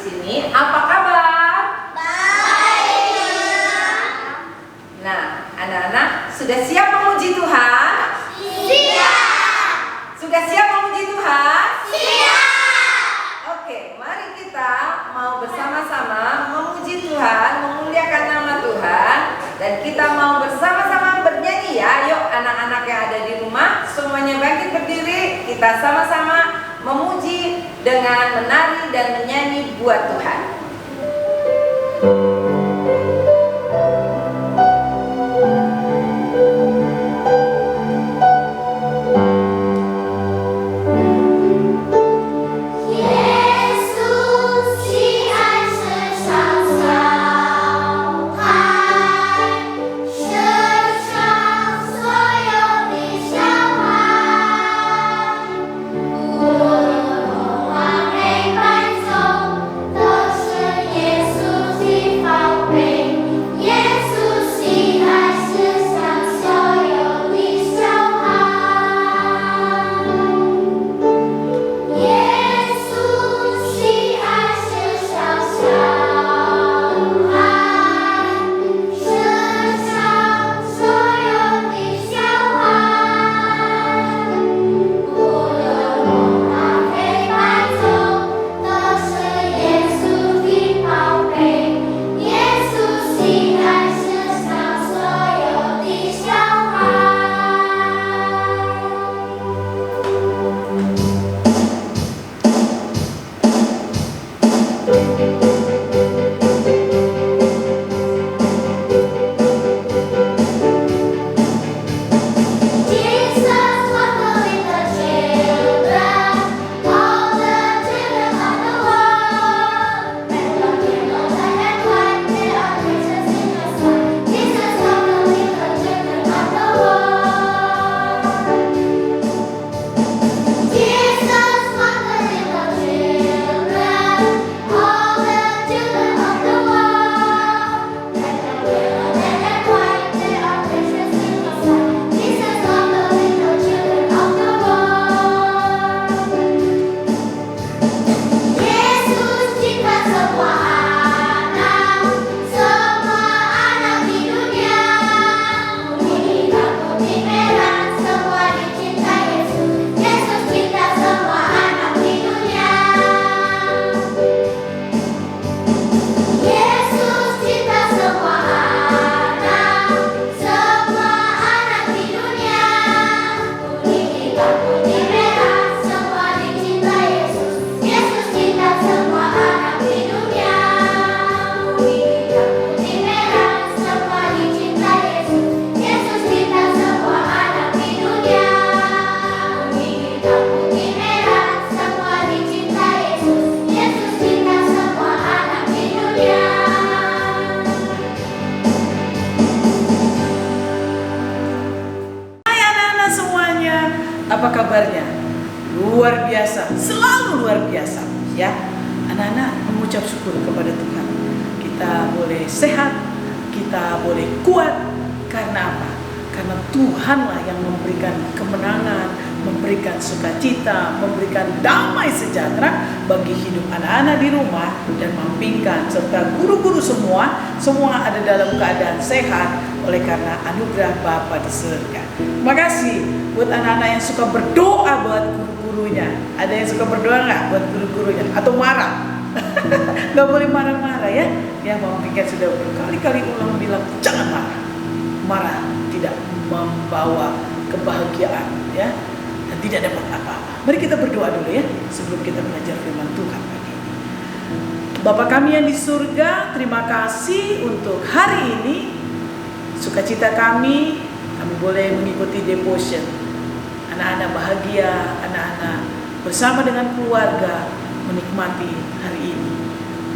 sini. Apa kabar? Baik. Nah, anak-anak sudah siap memuji Tuhan? Siap. Sudah siap memuji Tuhan? Siap. Oke, mari kita mau bersama-sama memuji Tuhan, memuliakan nama Tuhan, dan kita mau bersama-sama bernyanyi ya. Yuk anak-anak yang ada di rumah, semuanya bangkit berdiri. Kita sama-sama memuji dengan menari dan menyanyi buat Tuhan. Apa kabarnya? Luar biasa, selalu luar biasa ya. Anak-anak mengucap syukur kepada Tuhan. Kita boleh sehat, kita boleh kuat. Karena apa? Karena Tuhanlah yang memberikan kemenangan, memberikan sukacita, memberikan damai sejahtera bagi hidup anak-anak di rumah dan mampingkan serta guru-guru semua ada dalam keadaan sehat oleh karena anugerah Bapa di surga. Terima kasih buat anak-anak yang suka berdoa buat guru-gurunya. Ada yang suka berdoa nggak buat guru-gurunya? Atau marah? Nggak boleh marah-marah ya. Yang mampingkan sudah berkali-kali ulang bilang jangan marah. Marah tidak membawa kebahagiaan ya, dan tidak dapat apa-apa. Mari kita berdoa dulu ya sebelum kita belajar firman Tuhan pagi ini. Bapa kami yang di surga, terima kasih untuk hari ini. Sukacita kami boleh mengikuti devotion. Anak-anak bahagia, anak-anak bersama dengan keluarga menikmati hari ini.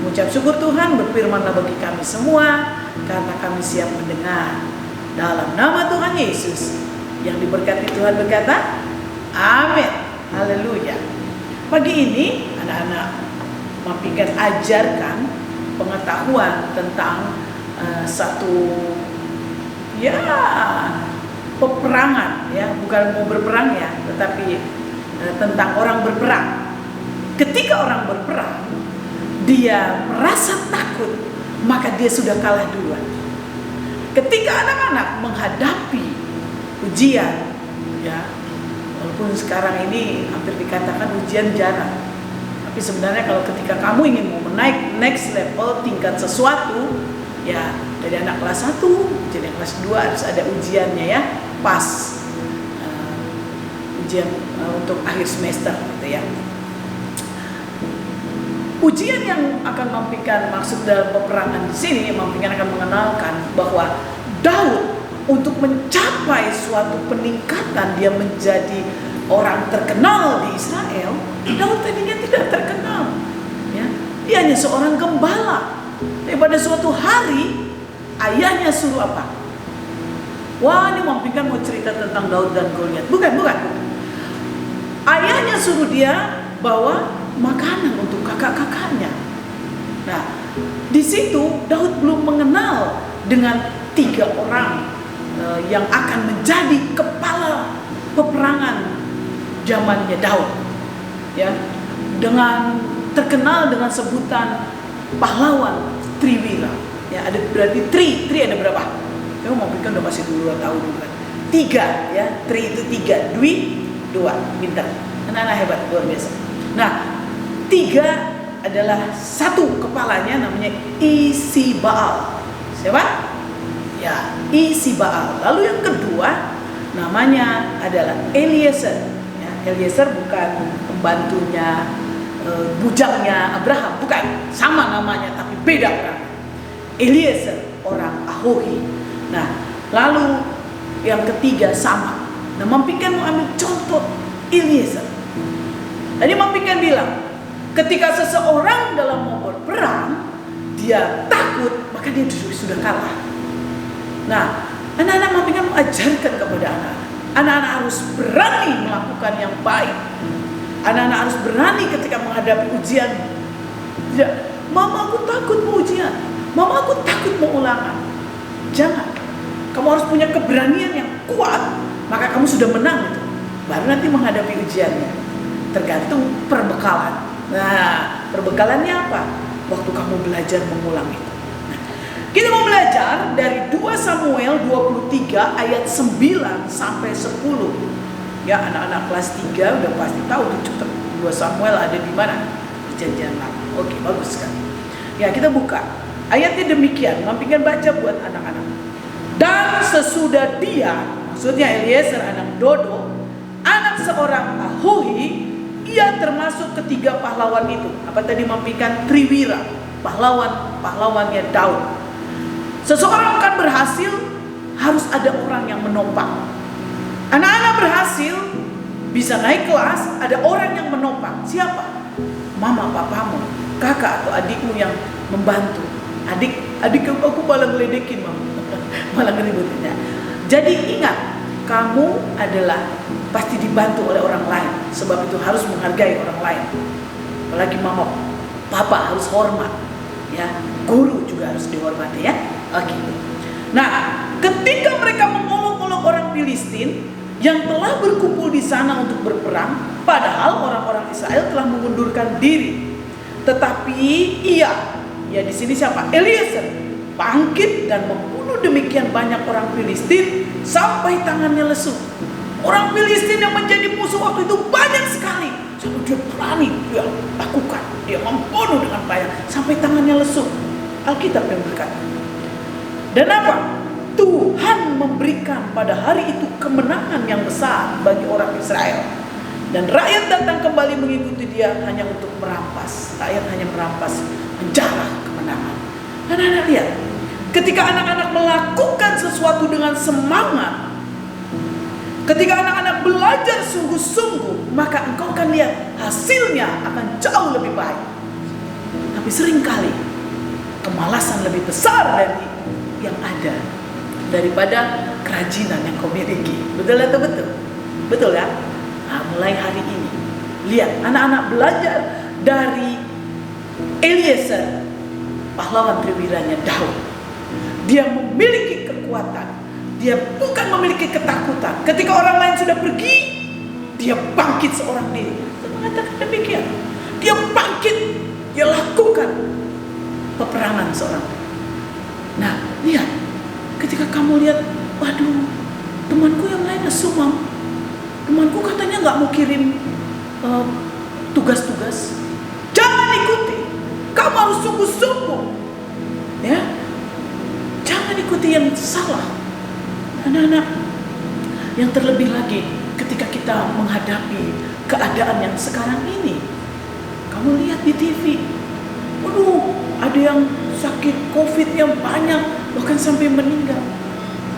Mengucap syukur Tuhan, berfirmanlah bagi kami semua karena kami siap mendengar. Dalam nama Tuhan Yesus yang diberkati Tuhan berkata, amin. Haleluya. Pagi ini anak-anak mampingkan ajarkan pengetahuan tentang satu ya peperangan ya, bukan mau berperang ya, tetapi tentang orang berperang. Ketika orang berperang, dia merasa takut, maka dia sudah kalah duluan. Ketika anak-anak menghadapi ujian, ya, walaupun sekarang ini hampir dikatakan ujian jarang, tapi sebenarnya kalau ketika kamu ingin mau menaik next level tingkat sesuatu, ya dari anak kelas 1 jadi kelas 2 harus ada ujiannya, ya, pas ujian untuk akhir semester gitu ya. Ujian yang akan Mampikan maksud dalam peperangan di sini, Mampikan akan mengenalkan bahwa Daud untuk mencapai suatu peningkatan dia menjadi orang terkenal di Israel. Daud tadinya tidak terkenal, ya. Dia hanya seorang gembala. Tapi pada suatu hari ayahnya suruh apa? Wah, ini Mampikan mau cerita tentang Daud dan Goliat. Bukan. Ayahnya suruh dia bawa makanan untuk kakak-kakaknya. Nah, di situ Daud belum mengenal dengan 3 orang yang akan menjadi kepala peperangan zamannya Daud, ya, dengan terkenal dengan sebutan pahlawan Triwira. Ya, ada berarti tri ada berapa? Kamu mau bikin udah pasti 2 tahun bukan? 3, ya, tri itu 3, dwi 2, pintar, anak-anak hebat, luar biasa. Nah, 3 adalah 1 kepalanya namanya Isibaal. Siapa? Ya, Isibaal. Lalu yang kedua namanya adalah Eliezer. Ya, Eliezer bukan pembantunya, bujangnya Abraham, bukan. Sama namanya tapi beda orang. Eliezer orang Ahohi. Nah, lalu yang ketiga sama. Nah, Mampikan mau ambil contoh Eliezer. Tadi Mampikan bilang, ketika seseorang dalam mau berperang, dia takut, maka dia sudah kalah. Nah, anak-anak Mampikan mengajarkan kepada anak-anak harus berani melakukan yang baik. Anak-anak harus berani ketika menghadapi ujian. Tidak, mama aku takut mau ujian, mama aku takut mau ulangan. Jangan, kamu harus punya keberanian yang kuat, maka kamu sudah menang itu. Baru nanti menghadapi ujiannya. Tergantung perbekalan. Nah, perbekalannya apa? Waktu kamu belajar mengulang itu. Nah, kita mau belajar dari 2 Samuel 23 ayat 9 sampai 10. Ya, anak-anak kelas 3 udah pasti tahu tuh 2 Samuel ada di mana? Perjanjian Lama. Oke, bagus sekali. Ya, kita buka. Ayatnya demikian, Mampikan baca buat anak-anak. Dan sesudah dia, maksudnya Eliezer anak Dodo, anak seorang Ahohi, ia termasuk ketiga pahlawan itu. Apa tadi Mampikan? Triwira, pahlawannya Daud. Seseorang akan berhasil, harus ada orang yang menopang. Anak-anak berhasil, bisa naik kelas, ada orang yang menopang. Siapa? Mama, papamu, kakak atau adikmu yang membantu. Adik aku malah ngeledekin, mama. Malah ngeributinnya. Jadi ingat, kamu adalah pasti dibantu oleh orang lain. Sebab itu harus menghargai orang lain. Apalagi mama, papa harus hormat, ya. Guru juga harus dihormati, ya. Oke. Nah, ketika mereka mengolok-olok orang Filistin yang telah berkumpul di sana untuk berperang, padahal orang-orang Israel telah mengundurkan diri, tetapi ia, ya di sini siapa? Eliezer bangkit dan membunuh demikian banyak orang Filistin sampai tangannya lesu. Orang Filistin yang menjadi musuh waktu itu banyak sekali. Sampai dia berani, dia lakukan. Dia membunuh dengan banyak sampai tangannya lesu. Alkitab yang berkata. Dan apa? Tuhan memberikan pada hari itu kemenangan yang besar bagi orang Israel. Dan rakyat datang kembali mengikuti dia hanya untuk merampas. Rakyat hanya merampas, menjarah kemenangan. Anak-anak lihat, ketika anak-anak melakukan sesuatu dengan semangat, ketika anak-anak belajar sungguh-sungguh, maka engkau akan lihat hasilnya akan jauh lebih baik. Tapi seringkali kemalasan lebih besar dari yang ada daripada kerajinan yang kau miliki. Betul atau betul? Betul ya? Nah, mulai hari ini lihat anak-anak belajar dari Eliezer, pahlawan Triwiranya Daud. Dia memiliki kekuatan. Dia bukan memiliki ketakutan. Ketika orang lain sudah pergi, dia bangkit seorang diri. Saya mengatakan demikian. Dia bangkit, dia lakukan peperangan seorang. Nah, lihat, ketika kamu lihat, waduh, temanku yang lainnya sumam, temanku katanya nggak mau kirim tugas-tugas, jangan ikuti. Kamu harus sungguh-sungguh, ya, jangan ikuti yang salah. Anak-anak, yang terlebih lagi ketika kita menghadapi keadaan yang sekarang ini, kamu lihat di TV, waduh, ada yang sakit COVID yang banyak, bahkan sampai meninggal.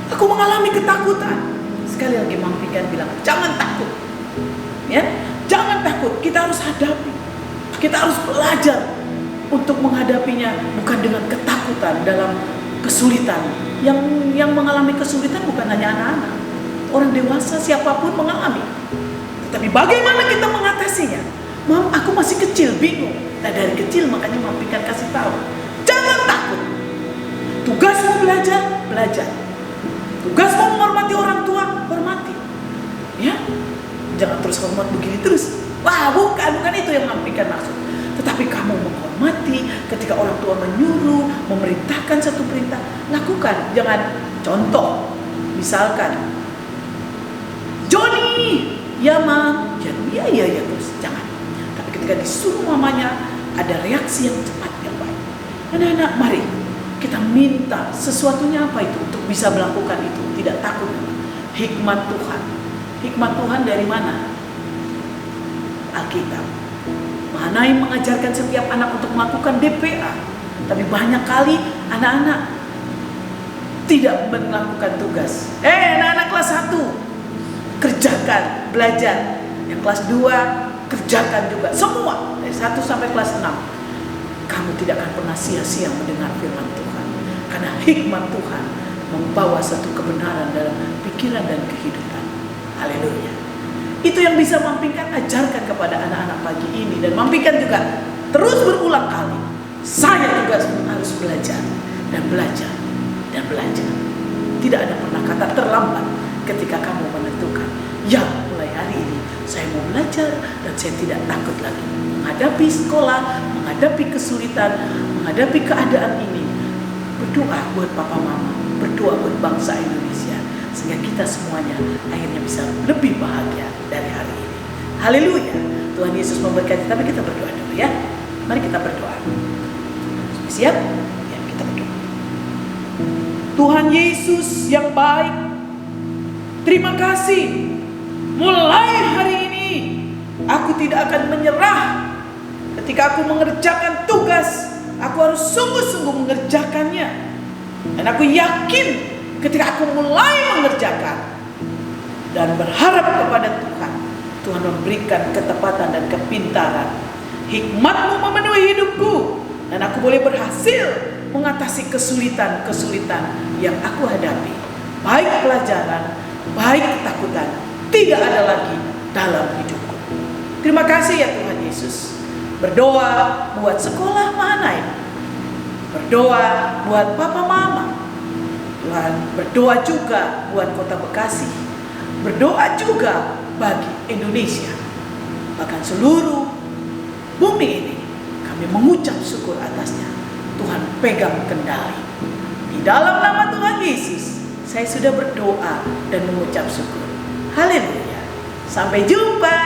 Aku mengalami ketakutan. Sekali lagi Mang Pikan bilang, jangan takut, ya, jangan takut. Kita harus hadapi, kita harus belajar untuk menghadapinya, bukan dengan ketakutan dalam kesulitan. Yang mengalami kesulitan bukan hanya anak-anak, orang dewasa siapapun mengalami. Tetapi bagaimana kita mengatasinya? Mam, aku masih kecil, bingung. Nah, dari kecil makanya Mam Pikan kasih tahu, jangan takut. Tugasmu belajar, belajar. Tugasmu menghormati orang tua, hormati. Ya, jangan terus hormat begini terus. Wah, bukan itu yang Mam Pikan maksud. Tetapi kamu menghormati ketika orang tua menyuruh, memerintahkan satu perintah, lakukan. Jangan, contoh, misalkan, Joni, ya Mam, ya terus, jangan. Tapi ketika disuruh mamanya, ada reaksi yang cepat, yang baik. Anak-anak, mari kita minta sesuatunya apa itu untuk bisa melakukan itu, tidak takut. Hikmat Tuhan. Hikmat Tuhan dari mana? Alkitab. Mana yang mengajarkan setiap anak untuk melakukan DPA. Tapi banyak kali anak-anak tidak melakukan tugas. Anak-anak kelas 1 kerjakan, belajar. Yang kelas 2 kerjakan juga. Semua dari 1 sampai kelas 6. Kamu tidak akan pernah sia-sia mendengar firman Tuhan. Karena hikmat Tuhan membawa satu kebenaran dalam pikiran dan kehidupan. Haleluya. Itu yang bisa Mam Pikan ajarkan kepada anak-anak pagi ini. Dan Mam Pikan juga terus berulang kali, saya juga harus belajar dan belajar dan belajar. Tidak ada pernah kata terlambat ketika kamu menentukan, ya, mulai hari ini saya mau belajar dan saya tidak takut lagi menghadapi sekolah, menghadapi kesulitan, menghadapi keadaan ini. Berdoa buat papa mama, berdoa buat bangsa Indonesia, sehingga kita semuanya akhirnya bisa lebih bahagia dari hari ini. Haleluya. Tuhan Yesus memberkati. Tapi kita berdoa dulu, ya. Mari kita berdoa. Siap? Ya, kita berdoa. Tuhan Yesus yang baik, terima kasih. Mulai hari ini aku tidak akan menyerah. Ketika aku mengerjakan tugas, aku harus sungguh-sungguh mengerjakannya. Dan aku yakin ketika aku mulai mengerjakan dan berharap kepada Tuhan, Tuhan memberikan ketepatan dan kepintaran. Hikmat-Mu memenuhi hidupku, dan aku boleh berhasil mengatasi kesulitan-kesulitan yang aku hadapi. Baik pelajaran, baik ketakutan, tidak ada lagi dalam hidupku. Terima kasih ya Tuhan Yesus. Berdoa buat sekolah Mahanaim, berdoa buat papa mama, Tuhan, berdoa juga buat kota Bekasi, berdoa juga bagi Indonesia, bahkan seluruh bumi ini. Kami mengucap syukur atasnya. Tuhan pegang kendali. Di dalam nama Tuhan Yesus, saya sudah berdoa dan mengucap syukur. Haleluya. Sampai jumpa.